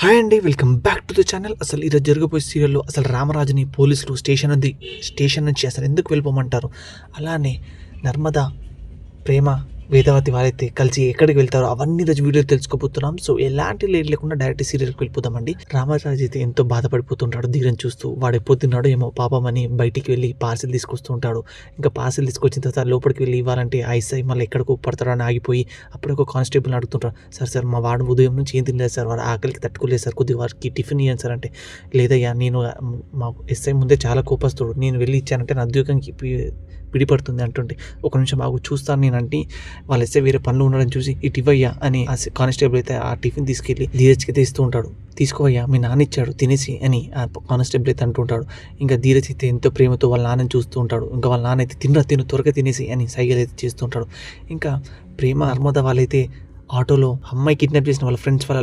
Hi అండి, welcome back to the channel. అసలు ఈరోజు జరగబోయే సీరియల్లో అసలు రామరాజుని పోలీసులు స్టేషన్ నుంచి అసలు ఎందుకు వెళ్ళిపోమంటారు, అలానే నర్మదా, ప్రేమ, వేదవతి వాళ్ళైతే కలిసి ఎక్కడికి వెళ్తారో అవన్నీ రోజు వీడియో తెలుసుకోబోతున్నాం. సో ఎలాంటి లేట్ లేకుండా డైరెక్ట్ సీరియల్కి వెళ్ళిపోదామండి. రామరాజు అయితే ఎంతో బాధపడిపోతుంటాడు ధీరని చూస్తూ. వాడు ఎప్పుడు తిన్నాడో ఏమో పాపం అని బయటికి వెళ్ళి పార్సిల్ తీసుకొస్తూ ఉంటాడు. ఇంకా పార్సిల్ తీసుకొచ్చిన తర్వాత లోపలికి వెళ్ళి ఇవ్వాలంటే ఐసై మళ్ళీ ఎక్కడికో పడతాడో అని ఆగిపోయి అప్పుడు ఒక కానిస్టేబుల్ని అడుగుతుంటారు, సార్ మా వాడు ఉదయం నుంచి ఏం తినలేదు సార్, వాడు ఆకలికి తట్టుకోలేదు సార్, కొద్దిగా వారికి టిఫిన్ ఇవ్వండి సార్ అంటే, లేదయ్యా నేను మా ఎస్ఐ ముందే చాలా కోపస్తుడు, నేను వెళ్ళి ఇచ్చానంటే నా ఉద్యోగానికి పిడిపడుతుంది అంటుంటే, ఒక నిమిషం బాగు చూస్తాను నేను అంటే వాళ్ళు ఎస్ఐ వేరే పనులు ఉండడం చూసి ఇటు ఇవ్వయ్యా అని ఆ కానిస్టేబుల్ అయితే ఆ టిఫిన్ తీసుకెళ్ళి ధీరజ్కి తీస్తూ ఉంటాడు. తీసుకోవయ్యా మీ నాన్న ఇచ్చాడు తినేసి అని ఆ కానిస్టేబుల్ అయితే అంటుంటాడు. ఇంకా ధీరజ్ అయితే ఎంతో ప్రేమతో వాళ్ళ నాన్నని చూస్తూ ఉంటాడు. ఇంకా వాళ్ళ నాన్న అయితే తిను త్వరగా తినేసి అని సైగలు అయితే చేస్తూ ఉంటాడు. ఇంకా ప్రేమ నర్మదా వాళ్ళైతే ఆటోలో అమ్మాయి కిడ్నాప్ చేసిన వాళ్ళ ఫ్రెండ్స్ వాళ్ళ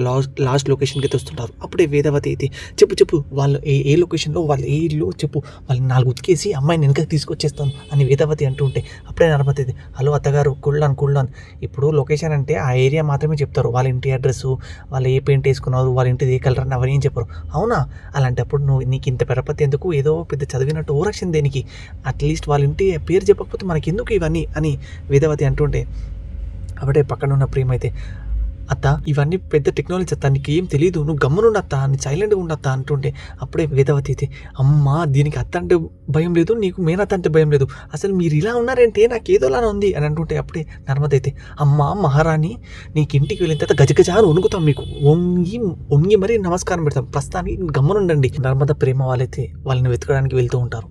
లాస్ట్ లొకేషన్కి అయితే వస్తుంటారు. అప్పుడే వేదవతి అయితే చెప్పు వాళ్ళు ఏ లొకేషన్లో వాళ్ళు ఏ ఇల్లు చెప్పు, వాళ్ళు 4 ఉతికేసి అమ్మాయిని వెనకకి తీసుకొచ్చేస్తాను అని వేదవతి అంటుంటే, అప్పుడే నర్మద అయితే హలో అత్తగారు కుళ్ళాను ఇప్పుడు లొకేషన్ అంటే ఆ ఏరియా మాత్రమే చెప్తారు, వాళ్ళ ఇంటి అడ్రస్, వాళ్ళు ఏ పెయింట్ వేసుకున్నారు, వాళ్ళ ఇంటిది ఏ కలర్ అని అవన్నీ ఏం చెప్పరు. అవునా, అలాంటప్పుడు నీకు ఇంత పెరపతి ఎందుకు, ఏదో పెద్ద చదివినట్టు ఓరక్షన్ దేనికి, అట్లీస్ట్ వాళ్ళ ఇంటి పేరు చెప్పకపోతే మనకి ఎందుకు ఇవన్నీ అని వేదవతి అంటుంటే, అప్పుడే పక్కన ఉన్న ప్రేమ అయితే అత్త ఇవన్నీ పెద్ద టెక్నాలజీ అత్త, నీకు ఏం తెలియదు, నువ్వు గమ్మునుండ అత్త అని సైలెంట్గా ఉండత్త అంటుంటే, అప్పుడే వేదవతి అయితే అమ్మ దీనికి అత్త అంటే భయం లేదు, నీకు మేనత్త అంటే భయం లేదు, అసలు మీరు ఇలా ఉన్నారంటే నాకు ఏదోలానే ఉంది అని అంటుంటే, అప్పుడే నర్మద అయితే అమ్మ మహారాణి నీకు ఇంటికి వెళ్ళిన తర్వాత గజగజ అని వణుకుతాం, మీకు వంగి మరీ నమస్కారం పెడతాం, ప్రస్తుతానికి గమ్మునుండండి. నర్మద ప్రేమ వాళ్ళైతే వాళ్ళని వెతకడానికి వెళ్తూ ఉంటారు.